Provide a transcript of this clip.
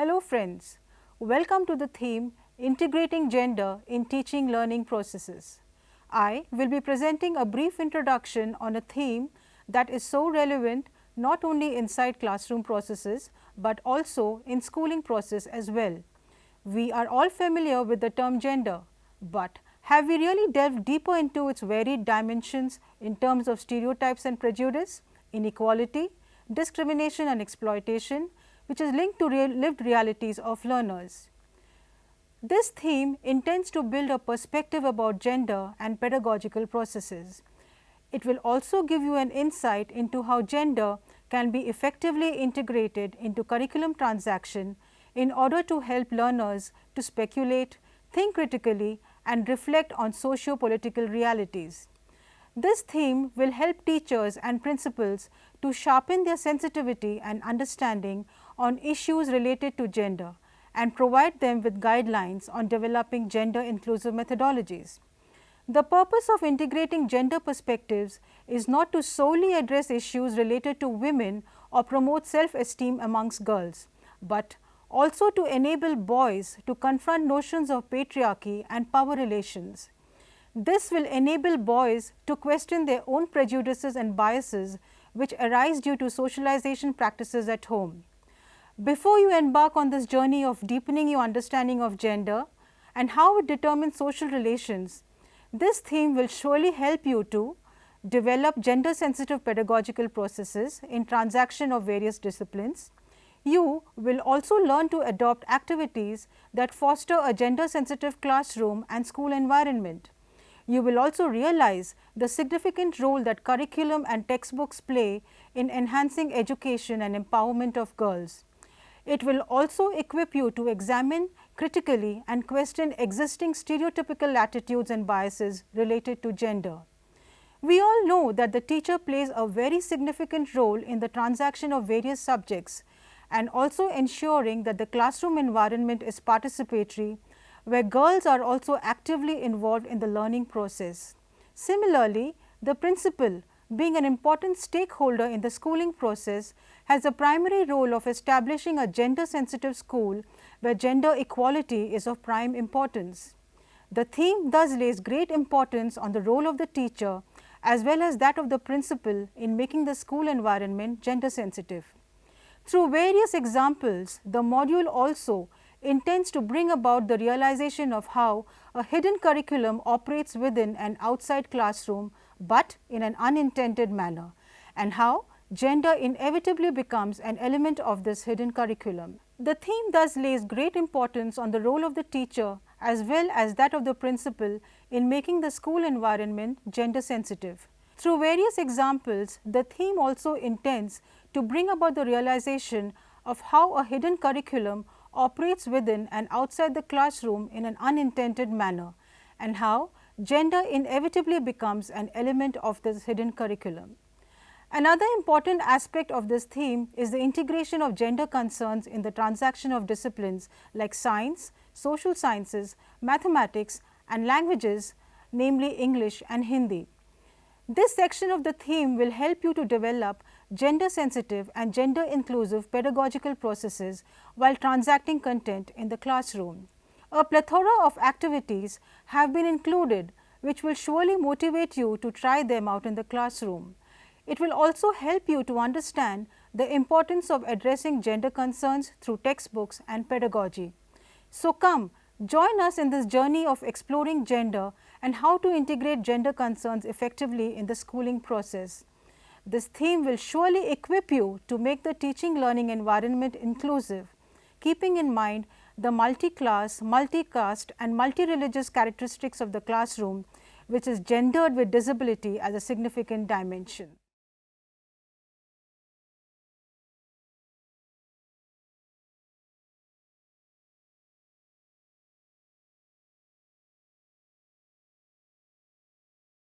Hello friends, welcome to the theme Integrating Gender in Teaching Learning Processes. I will be presenting a brief introduction on a theme that is so relevant not only inside classroom processes, but also in schooling process as well. We are all familiar with the term gender, but have we really delved deeper into its varied dimensions in terms of stereotypes and prejudice, inequality, discrimination and exploitation, which is linked to lived realities of learners? This theme intends to build a perspective about gender and pedagogical processes. It will also give you an insight into how gender can be effectively integrated into curriculum transaction in order to help learners to speculate, think critically and reflect on socio-political realities. This theme will help teachers and principals to sharpen their sensitivity and understanding on issues related to gender and provide them with guidelines on developing gender inclusive methodologies. The purpose of integrating gender perspectives is not to solely address issues related to women or promote self-esteem amongst girls, but also to enable boys to confront notions of patriarchy and power relations. This will enable boys to question their own prejudices and biases which arise due to socialization practices at home. Before you embark on this journey of deepening your understanding of gender and how it determines social relations, this theme will surely help you to develop gender sensitive pedagogical processes in transaction of various disciplines. You will also learn to adopt activities that foster a gender sensitive classroom and school environment. You will also realize the significant role that curriculum and textbooks play in enhancing education and empowerment of girls. It will also equip you to examine critically and question existing stereotypical attitudes and biases related to gender. We all know that the teacher plays a very significant role in the transaction of various subjects and also ensuring that the classroom environment is participatory, where girls are also actively involved in the learning process. Similarly, the principal, being an important stakeholder in the schooling process, has a primary role of establishing a gender sensitive school where gender equality is of prime importance. The theme thus lays great importance on the role of the teacher as well as that of the principal in making the school environment gender sensitive. Through various examples, the module also intends to bring about the realization of how a hidden curriculum operates within and outside classroom, but in an unintended manner, and how gender inevitably becomes an element of this hidden curriculum. The theme thus lays great importance on the role of the teacher as well as that of the principal in making the school environment gender sensitive. Through various examples, the theme also intends to bring about the realization of how a hidden curriculum operates within and outside the classroom in an unintended manner, and how gender inevitably becomes an element of this hidden curriculum. Another important aspect of this theme is the integration of gender concerns in the transaction of disciplines like science, social sciences, mathematics and languages, namely English and Hindi. This section of the theme will help you to develop gender sensitive and gender inclusive pedagogical processes while transacting content in the classroom. A plethora of activities have been included which will surely motivate you to try them out in the classroom. It will also help you to understand the importance of addressing gender concerns through textbooks and pedagogy. So come, join us in this journey of exploring gender and how to integrate gender concerns effectively in the schooling process. This theme will surely equip you to make the teaching learning environment inclusive, keeping in mind the multi-class, multi-caste and multi-religious characteristics of the classroom, which is gendered with disability as a significant dimension.